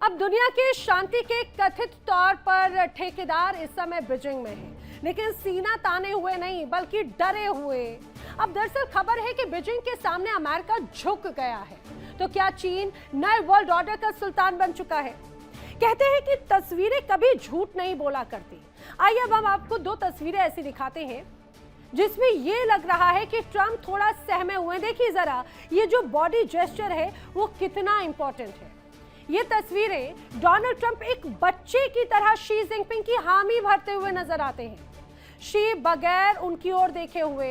अब दुनिया की शांति के कथित तौर पर ठेकेदार इस समय बीजिंग में है, लेकिन सीना ताने हुए नहीं बल्कि डरे हुए। अब दरअसल खबर है कि बीजिंग के सामने अमेरिका झुक गया है। तो क्या चीन नए वर्ल्ड ऑर्डर का सुल्तान बन चुका है? कहते हैं कि तस्वीरें कभी झूठ नहीं बोला करती। आइए अब हम आपको दो तस्वीरें ऐसी दिखाते हैं जिसमें ये लग रहा है कि ट्रंप थोड़ा सहमे हुए। देखिए जरा ये जो बॉडी जेस्चर है वो कितना इंपॉर्टेंट है। ये तस्वीरें डोनाल्ड ट्रंप एक बच्चे की तरह शी जिनपिंग की हामी भरते हुए नजर आते हैं। शी बगैर उनकी ओर देखे हुए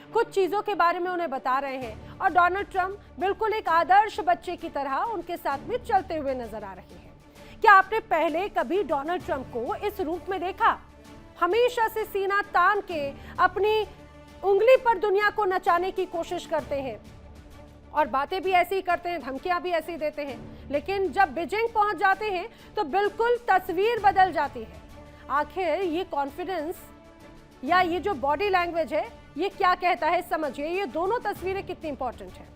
कुछ चीजों के बारे में उन्हें बता रहे हैं और डोनाल्ड ट्रंप बिल्कुल एक आदर्श बच्चे की तरह उनके साथ में चलते हुए नजर आ रहे हैं। क्या आपने पहले कभी डोनाल्ड ट्रंप को इस रूप में देखा? हमेशा से सीना तान के अपनी उंगली पर दुनिया को नचाने की कोशिश करते हैं और बातें भी ऐसी ही करते हैं, धमकियां भी ऐसी देते हैं, लेकिन जब बीजिंग पहुंच जाते हैं तो बिल्कुल तस्वीर बदल जाती है। आखिर ये कॉन्फिडेंस या ये जो बॉडी लैंग्वेज है ये क्या कहता है, समझिए ये दोनों तस्वीरें कितनी इंपॉर्टेंट है।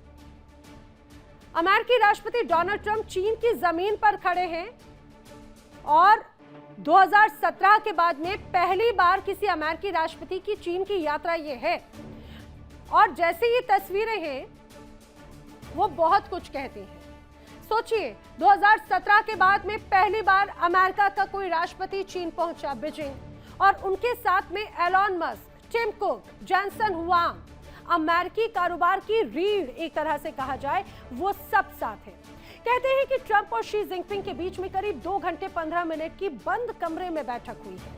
अमेरिकी राष्ट्रपति डोनाल्ड ट्रंप चीन की जमीन पर खड़े हैं और 2017 के बाद में पहली बार किसी अमेरिकी राष्ट्रपति की चीन की यात्रा ये है। और जैसे ये तस्वीरें हैं वो बहुत कुछ कहती हैं। सोचिए 2017 के बाद में पहली बार अमेरिका का कोई राष्ट्रपति चीन पहुंचा बीजिंग और उनके साथ में Elon Musk, Tim Cook, Jensen Huang, अमेरिकी कारोबार की रीढ़ एक तरह से कहा जाए वो सब साथ है। कहते हैं कि ट्रंप और शी जिनपिंग के बीच में करीब 2 घंटे 15 मिनट की बंद कमरे में बैठक हुई है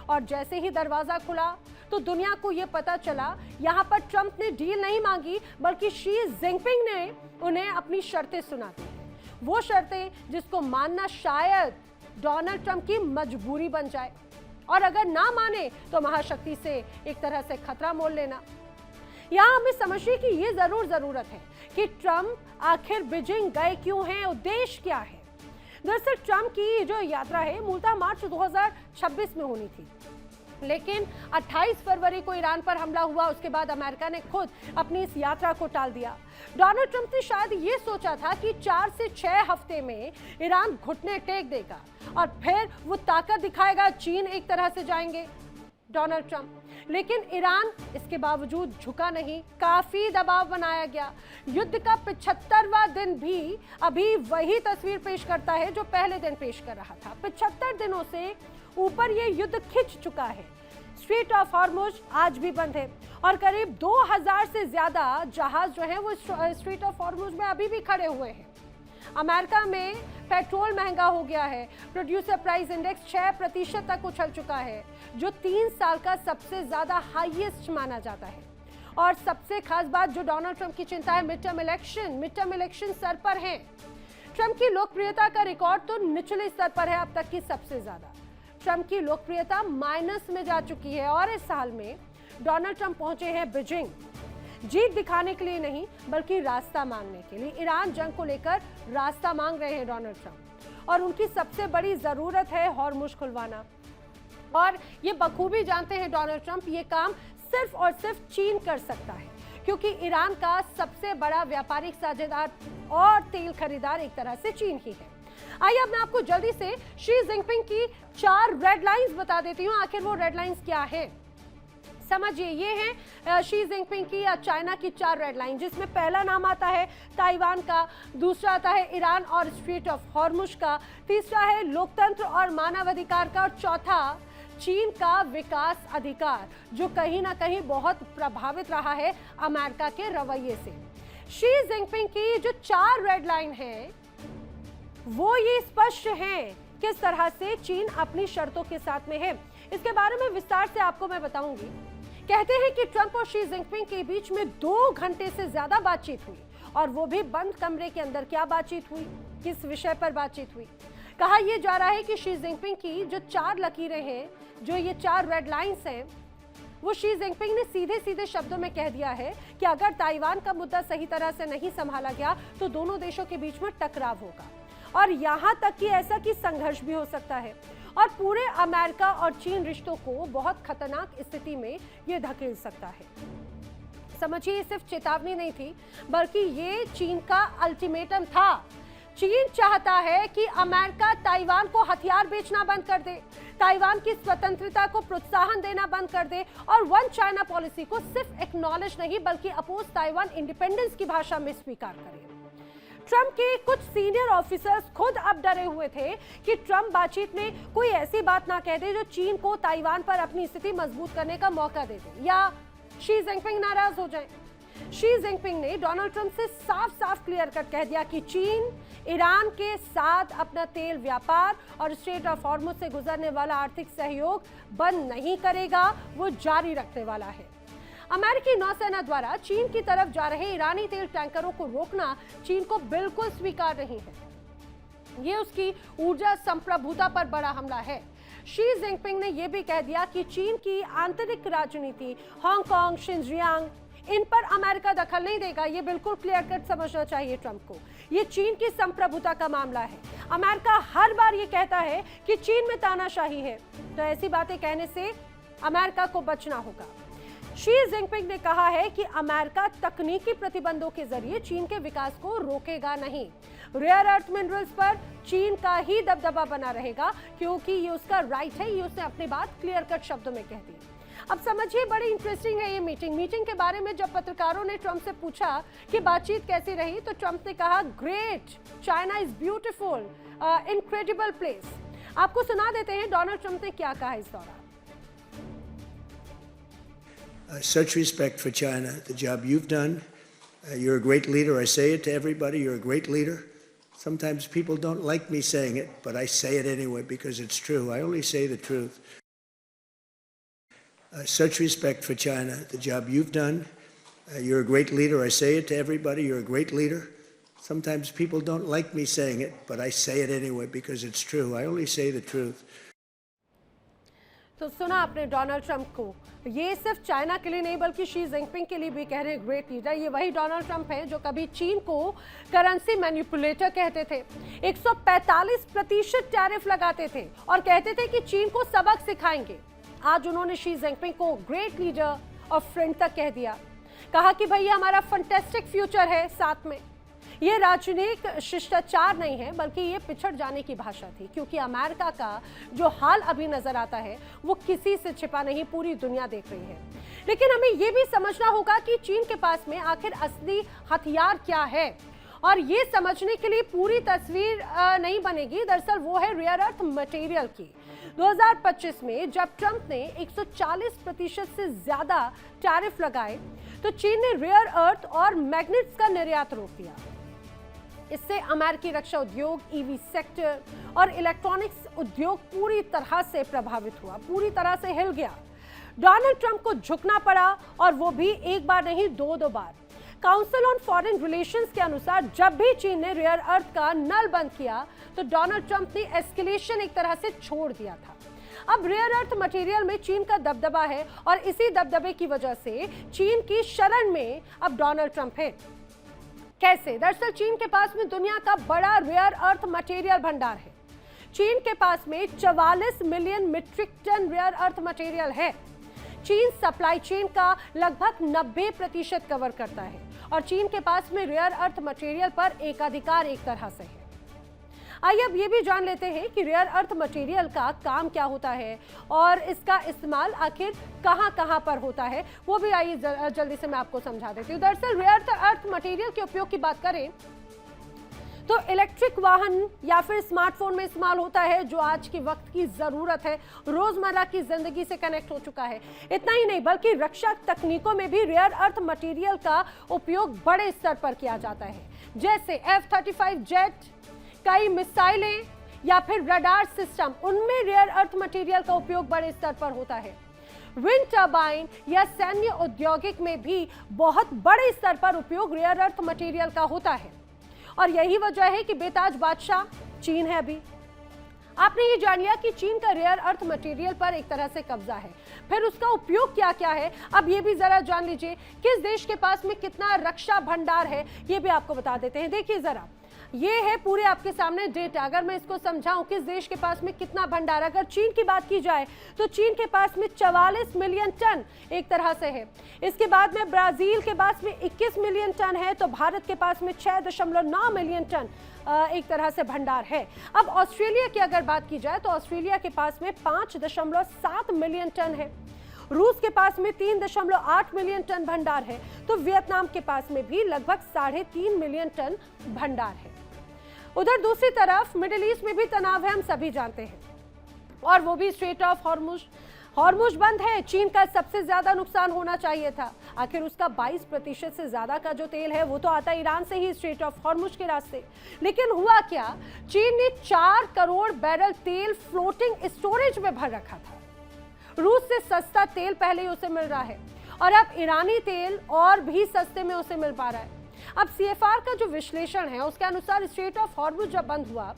और जैसे ही दरवाजा खुला तो दुनिया को यह पता चला यहां पर ट्रंप ने डील नहीं मांगी बल्कि शी जिनपिंग ने उन्हें अपनी शर्तें सुना दी। वो शर्तें जिसको मानना शायद डोनाल्ड ट्रंप की मजबूरी बन जाए और अगर ना माने तो महाशक्ति से एक तरह से खतरा मोल लेना। यहां हमें समझने की ये जरूरत है कि ट्रंप आखिर बीजिंग गए क्यों हैं, उद्देश्य क्या है। दरअसल ट्रंप की जो यात्रा है मूलतः मार्च 2026 में होनी थी, लेकिन 28 फरवरी को ईरान पर हमला हुआ। उसके बाद अमेरिका ने खुद अपनी इस यात्रा को टाल दिया। डोनाल्ड ट्रंप ने शायद ये सोचा था कि 4 से 6 हफ्ते में ईरान घुटने टेक देगा और फिर वो ताकत दिखाएगा, चीन एक तरह से जाएंगे डोनाल्ड ट्रंप। लेकिन ईरान इसके बावजूद झुका नहीं, काफी दबाव बनाया गया। युद्ध का 75वां दिन भी अभी वही तस्वीर पेश करता है जो पहले दिन पेश कर रहा था। 75 दिनों से ऊपर ये युद्ध खिंच चुका है। स्ट्रेट ऑफ हॉर्मुज आज भी बंद है और करीब 2000 से ज्यादा जहाज जो है वो स्ट्रेट ऑफ हॉर्मुज में अभी भी खड़े हुए हैं। अमेरिका में पेट्रोल महंगा हो गया है। प्रोड्यूसर प्राइस इंडेक्स 6% तक उछल चुका है जो 3 साल का सबसे ज्यादा हाईएस्ट माना जाता है। और सबसे खास बात जो डोनाल्ड ट्रंप की चिंता है, मिड टर्म इलेक्शन सर पर है। ट्रंप की लोकप्रियता का रिकॉर्ड तो निचले स्तर पर है, अब तक की सबसे ज्यादा। ट्रंप की लोकप्रियता माइनस में जा चुकी है और इस साल में डोनाल्ड ट्रंप पहुंचे हैं बीजिंग जीत दिखाने के लिए नहीं बल्कि रास्ता मांगने के लिए। ईरान जंग को लेकर रास्ता मांग रहे हैं डोनाल्ड ट्रंप और उनकी सबसे बड़ी जरूरत है हॉर्मुज खुलवाना। और ये बखूबी जानते हैं डोनाल्ड ट्रंप ये काम सिर्फ और सिर्फ चीन कर सकता है क्योंकि ईरान का सबसे बड़ा व्यापारिक साझेदार और तेल खरीदार एक तरह से चीन ही है। आइए अब मैं आपको जल्दी से शी जिनपिंग की 4 रेड लाइंस बता देती हूँ। आखिर वो रेड लाइंस क्या है समझिए। ये है शी जिनपिंग की या चाइना की 4 रेड लाइन, जिसमें पहला नाम आता है ताइवान का, दूसरा आता है ईरान और स्ट्रेट ऑफ हॉर्मुज का, तीसरा है लोकतंत्र और मानवाधिकार का और चौथा चीन का विकास अधिकार जो कहीं ना कहीं बहुत प्रभावित रहा है अमेरिका के रवैये से। शी जिनपिंग की जो 4 रेड लाइन है वो ये स्पष्ट है किस तरह से चीन अपनी शर्तों के साथ में है। इसके बारे में विस्तार से आपको मैं बताऊंगी। कहते हैं कि ट्रंप और शी जिनपिंग के बीच में 2 घंटे से ज्यादा बातचीत हुई और वो भी बंद कमरे के अंदर। क्या बातचीत हुई, किस विषय पर बातचीत हुई? कहा यह जा रहा है कि शी जिनपिंग की जो 4 लकीरें हैं, जो ये 4 रेड लाइंस हैं, वो शी जिनपिंग ने सीधे सीधे शब्दों में कह दिया है कि अगर ताइवान का मुद्दा सही तरह से नहीं संभाला गया तो दोनों देशों के बीच में टकराव होगा और यहां तक कि ऐसा कि संघर्ष भी हो सकता है और पूरे अमेरिका और चीन रिश्तों को बहुत खतरनाक स्थिति में यह धकेल सकता है। समझिए सिर्फ चेतावनी नहीं थी बल्कि ये चीन का अल्टीमेटम था। चीन चाहता है कि अमेरिका ताइवान को हथियार बेचना बंद कर दे, ताइवान की स्वतंत्रता को प्रोत्साहन देना बंद कर दे और वन चाइना पॉलिसी को सिर्फ एक्नॉलेज नहीं बल्कि अपोज ताइवान इंडिपेंडेंस की भाषा में स्वीकार करे। ट्रंप के कुछ सीनियर ऑफिसर्स खुद अब डरे हुए थे कि ट्रंप बातचीत में कोई ऐसी बात ना कह दे जो चीन को ताइवान पर अपनी स्थिति मजबूत करने का मौका दे दे या शी जिनपिंग नाराज हो जाए। शी जिनपिंग ने डोनाल्ड ट्रंप से साफ साफ क्लियर कट कह दिया कि चीन ईरान के साथ अपना तेल व्यापार और स्ट्रेट ऑफ हॉर्मुज से गुजरने वाला आर्थिक सहयोग बंद नहीं करेगा, वो जारी रखने वाला है। अमेरिकी नौसेना द्वारा चीन की तरफ जा रहे ईरानी तेल टैंकरों को रोकना चीन को बिल्कुल स्वीकार नहीं है। ये उसकी ऊर्जा संप्रभुता पर बड़ा हमला है। शी जिनपिंग ने यह भी कह दिया कि चीन की आंतरिक राजनीति, हांगकांग, शिनजियांग, इन पर अमेरिका दखल नहीं देगा। ये बिल्कुल क्लियर कट समझना चाहिए ट्रंप को। ये चीन की संप्रभुता का मामला है। अमेरिका हर बार ये कहता है कि चीन में तानाशाही है, तो ऐसी बातें कहने से अमेरिका को बचना होगा। शी जिनपिंग ने कहा है कि अमेरिका तकनीकी प्रतिबंधों के जरिए चीन के विकास को रोकेगा नहीं। रेयर अर्थ मिनरल्स पर चीन का ही दबदबा बना रहेगा क्योंकि ये उसका राइट है। ये उसने अपनी बात क्लियर कट शब्दों में कह दी। अब समझिए, बड़ी इंटरेस्टिंग है ये मीटिंग के बारे में जब पत्रकारों ने ट्रंप से पूछा कि बातचीत कैसी रही तो ट्रंप ने कहा, great, China is beautiful, incredible place. आपको सुना देते हैं डोनाल्ड ट्रंप ने क्या कहा इस दौरान। Such respect for China, the job you've done. You're a great leader. I say it to everybody. You're a great leader. Sometimes people don't like me saying it, but I say it anyway because it's true. I only say the truth. Such respect for China, the job you've done. You're a great leader. I say it to everybody. You're a great leader. Sometimes people don't like me saying it, but I say it anyway because it's true. I only say the truth. तो सुना आपने Donald Trump को। ये सिर्फ China के लिए नहीं बल्कि शी जिनपिंग के लिए भी कह रहे हैं ग्रेट लीडर। ये वही डोनाल्ड ट्रंप हैं जो कभी चीन को करेंसी मैनिपुलेटर कहते थे, 145% टैरिफ लगाते थे और कहते थे कि चीन को सबक सिखाएंगे। आज उन्होंने शी जिनपिंग को ग्रेट लीडर और फ्रेंड तक कह दिया। कहा कि भैया हमारा फंटेस्टिक फ्यूचर है साथ में। ये राजनीतिक शिष्टाचार नहीं है बल्कि ये पिछड़ जाने की भाषा थी, क्योंकि अमेरिका का जो हाल अभी नजर आता है वो किसी से छिपा नहीं, पूरी दुनिया देख रही है। लेकिन हमें ये भी समझना होगा कि चीन के पास में आखिर असली हथियार क्या है, और ये समझने के लिए पूरी तस्वीर नहीं बनेगी। दरअसल वो है रेयर अर्थ मटेरियल की। 2025 में जब ट्रंप ने 140% से ज्यादा टैरिफ लगाए तो चीन ने रेयर अर्थ और मैग्नेट्स का निर्यात रोक दिया। इससे अमेरिकी रक्षा उद्योग, ईवी सेक्टर और इलेक्ट्रॉनिक्स उद्योग पूरी तरह से प्रभावित हुआ, पूरी तरह से हिल गया। डोनाल्ड ट्रंप को झुकना पड़ा, और वो भी एक बार नहीं, दो बार। काउंसिल ऑन फॉरेन रिलेशंस के अनुसार जब भी चीन ने रेयर अर्थ का नल बंद किया तो डोनाल्ड ट्रंप ने एस्केलेशन एक तरह से छोड़ दिया था। अब रेयर अर्थ मटेरियल में चीन का दबदबा है और इसी दबदबे की वजह से चीन की शरण में अब डोनाल्ड ट्रंप है। कैसे? दरअसल चीन के पास में दुनिया का बड़ा रेयर अर्थ मटेरियल भंडार है। चीन के पास में 44 million metric ton rare earth material है। चीन सप्लाई चेन का लगभग 90% कवर करता है और चीन के पास में रेयर अर्थ मटेरियल पर एकाधिकार एक तरह से है। आइए अब ये भी जान लेते हैं कि रेयर अर्थ मटेरियल का काम क्या होता है और इसका इस्तेमाल आखिर कहां पर होता है, वो भी आइए जल्दी से मैं आपको समझा देती हूँ। दरअसल रेयर अर्थ मटेरियल के उपयोग की बात करें तो इलेक्ट्रिक वाहन या फिर स्मार्टफोन में इस्तेमाल होता है, जो आज के वक्त की जरूरत है, रोजमर्रा की जिंदगी से कनेक्ट हो चुका है। इतना ही नहीं बल्कि रक्षा तकनीकों में भी रेयर अर्थ मटेरियल का उपयोग बड़े स्तर पर किया जाता है, जैसे F-35 जेट, कई मिसाइलें या फिर रडार सिस्टम, उनमें रेयर अर्थ मटेरियल का उपयोग बड़े स्तर पर होता है। विंड टर्बाइन या सैन्य औद्योगिक में भी बहुत बड़े स्तर पर उपयोग रेयर अर्थ मटेरियल का होता है, और यही वजह है कि बेताज बादशाह चीन है। अभी आपने ये जान लिया कि चीन का रेयर अर्थ मटेरियल पर एक तरह से कब्जा है। फिर उसका उपयोग क्या क्या है, अब ये भी जरा जान लीजिए। किस देश के पास में कितना रक्षा भंडार है, ये भी आपको बता देते हैं। देखिए जरा, ये है पूरे आपके सामने डेटा। अगर मैं इसको समझाऊं किस देश के पास में कितना भंडार, अगर चीन की बात की जाए तो चीन के पास में 44 मिलियन टन एक तरह से है। इसके बाद में ब्राजील के पास में 21 मिलियन टन है, तो भारत के पास में 6.9 मिलियन टन एक तरह से भंडार है। अब ऑस्ट्रेलिया की अगर बात की जाए तो ऑस्ट्रेलिया के पास में 5.7 मिलियन टन है। रूस के पास में 3.8 मिलियन टन भंडार है, तो वियतनाम के पास में भी लगभग 3.5 मिलियन टन भंडार है। उधर दूसरी तरफ मिडिल ईस्ट में भी तनाव है, हम सभी जानते हैं, और वो भी स्ट्रेट ऑफ हॉर्मुज बंद है। चीन का सबसे ज्यादा नुकसान होना चाहिए था, आखिर उसका 22% से ज्यादा का जो तेल है वो तो आता ईरान से ही, स्ट्रेट ऑफ हॉर्मुज के रास्ते। लेकिन हुआ क्या, चीन ने 4 करोड़ बैरल तेल फ्लोटिंग स्टोरेज में भर रखा था। रूस से सस्ता तेल पहले ही उसे मिल रहा है, और अब ईरानी तेल और भी सस्ते में उसे मिल पा रहा है। अब CFR का जो विश्लेषण है उसके अनुसार स्ट्रेट ऑफ हॉर्मुज जब बंद हुआ,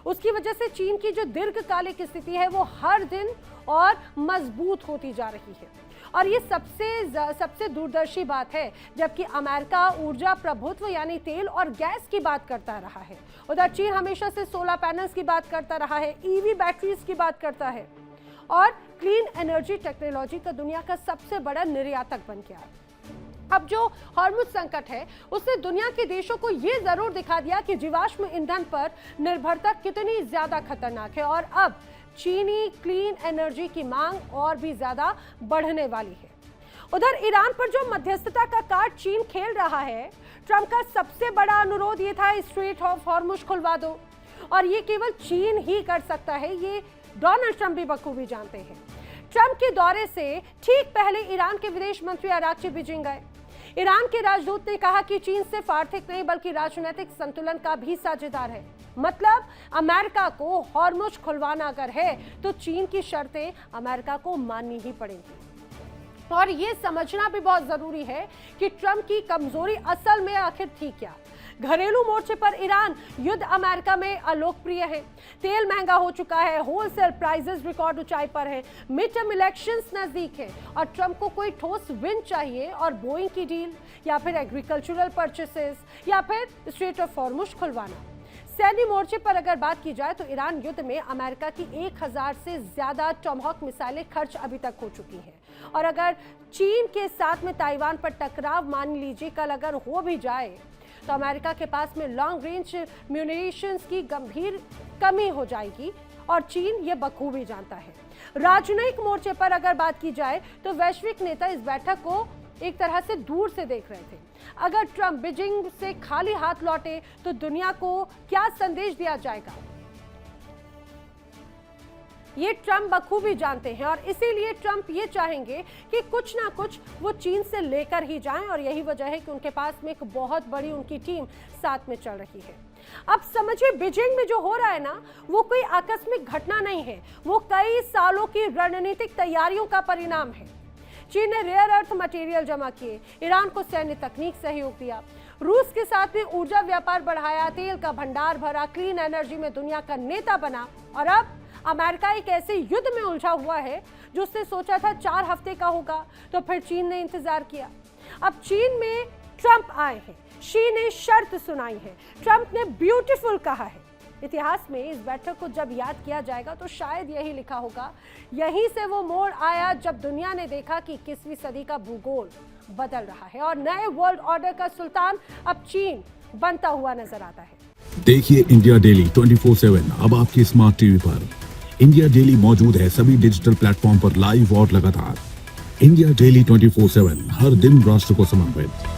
उसकी वजह से चीन की जो दीर्घकालिक स्थिति है वो हर दिन और मजबूत होती जा रही है। और ये सबसे दूरदर्शी बात है, जबकि अमेरिका ऊर्जा प्रभुत्व यानी तेल और गैस की बात करता रहा है। उधर चीन हमेशा से सोलर पैनल्स की बात करता रहा है, EV बैटरीज की बात करता है, और क्लीन एनर्जी टेक्नोलॉजी का दुनिया का सबसे बड़ा निर्यातक बन गया। अब जो हॉर्मुज संकट है उसने दुनिया के देशों को ये जरूर दिखा दिया कि जीवाश्म ईंधन पर निर्भरता कितनी ज्यादा खतरनाक है, और अब चीनी क्लीन एनर्जी की मांग और भी ज्यादा बढ़ने वाली है। उधर ईरान पर जो मध्यस्थता का कार्ड चीन खेल रहा है, ट्रंप का सबसे बड़ा अनुरोध ये था स्ट्रेट ऑफ हॉर्मुज खुलवा दो, और ये केवल चीन ही कर सकता है, ये डोनाल्ड ट्रंप भी बखूबी जानते हैं। ट्रंप के दौरे से ठीक पहले ईरान के विदेश मंत्री अराक्ची बीजिंग गए। ईरान के राजदूत ने कहा कि चीन सिर्फ आर्थिक नहीं बल्कि राजनीतिक संतुलन का भी साझेदार है। मतलब अमेरिका को हॉर्मुज खुलवाना अगर है तो चीन की शर्तें अमेरिका को माननी ही पड़ेंगी। और ये समझना भी बहुत जरूरी है कि ट्रंप की कमजोरी असल में आखिर थी क्या। घरेलू मोर्चे पर ईरान युद्ध अमेरिका में अलोकप्रिय है, तेल महंगा हो चुका है, होलसेल प्राइसेस रिकॉर्ड ऊंचाई पर है, मिड टर्म इलेक्शंस नजदीक है, और ट्रंप को कोई ठोस विन चाहिए, और बोइंग की डील या फिर एग्रीकल्चरल परचेसेस या फिर स्ट्रेट ऑफ हॉर्मुज खुलवाना। सैन्य मोर्चे पर अगर बात की जाए तो ईरान युद्ध में अमेरिका की 1000 से ज्यादा टॉमहॉक मिसाइलें खर्च अभी तक हो चुकी हैं, और अगर चीन के साथ में ताइवान पर टकराव मान लीजिए कल अगर हो भी जाए तो अमेरिका के पास में लॉन्ग रेंज म्यूनिशंस की गंभीर कमी हो जाएगी, और चीन ये बखूबी जानता है। राजनयिक मोर्चे पर अगर बात की जाए तो वैश्विक नेता इस बैठक को एक तरह से दूर से देख रहे थे। अगर ट्रंप बीजिंग से खाली हाथ लौटे तो दुनिया को क्या संदेश दिया जाएगा, ये ट्रंप बखूबी जानते हैं, और इसीलिए ट्रंप ये चाहेंगे कि कुछ ना कुछ वो चीन से लेकर ही जाएं, और यही वजह है कि उनके पास में एक बहुत बड़ी उनकी टीम साथ में चल रही है। अब समझिए बीजिंग में जो हो रहा है ना, वो कोई आकस्मिक घटना नहीं है, वो कई सालों की रणनीतिक तैयारियों का परिणाम है। चीन ने रेयर अर्थ मटेरियल जमा किए, ईरान को सैन्य तकनीक सहयोग दिया, रूस के साथ में ऊर्जा व्यापार बढ़ाया, तेल का भंडार भरा, क्लीन एनर्जी में दुनिया का नेता बना, और अब अमेरिका एक ऐसे युद्ध में उलझा हुआ है जो उसने सोचा था 4 हफ्ते का होगा, तो फिर चीन ने इंतजार किया। अब चीन में ट्रंप आए हैं, शी ने शर्त सुनाई है, ट्रंप ने ब्यूटीफुल कहा है। इतिहास में इस बैठक को जब याद किया जाएगा तो शायद यही लिखा होगा, यहीं से वो मोड़ आया जब दुनिया ने देखा कि 21वीं सदी का भूगोल बदल रहा है, और नए वर्ल्ड ऑर्डर का सुल्तान अब चीन बनता हुआ नजर आता है। देखिए इंडिया डेली 24/7 अब आपकी स्मार्ट टीवी पर। इंडिया डेली मौजूद है सभी डिजिटल प्लेटफॉर्म पर लाइव और लगातार। इंडिया डेली 24/7 हर दिन राष्ट्र को समर्पित।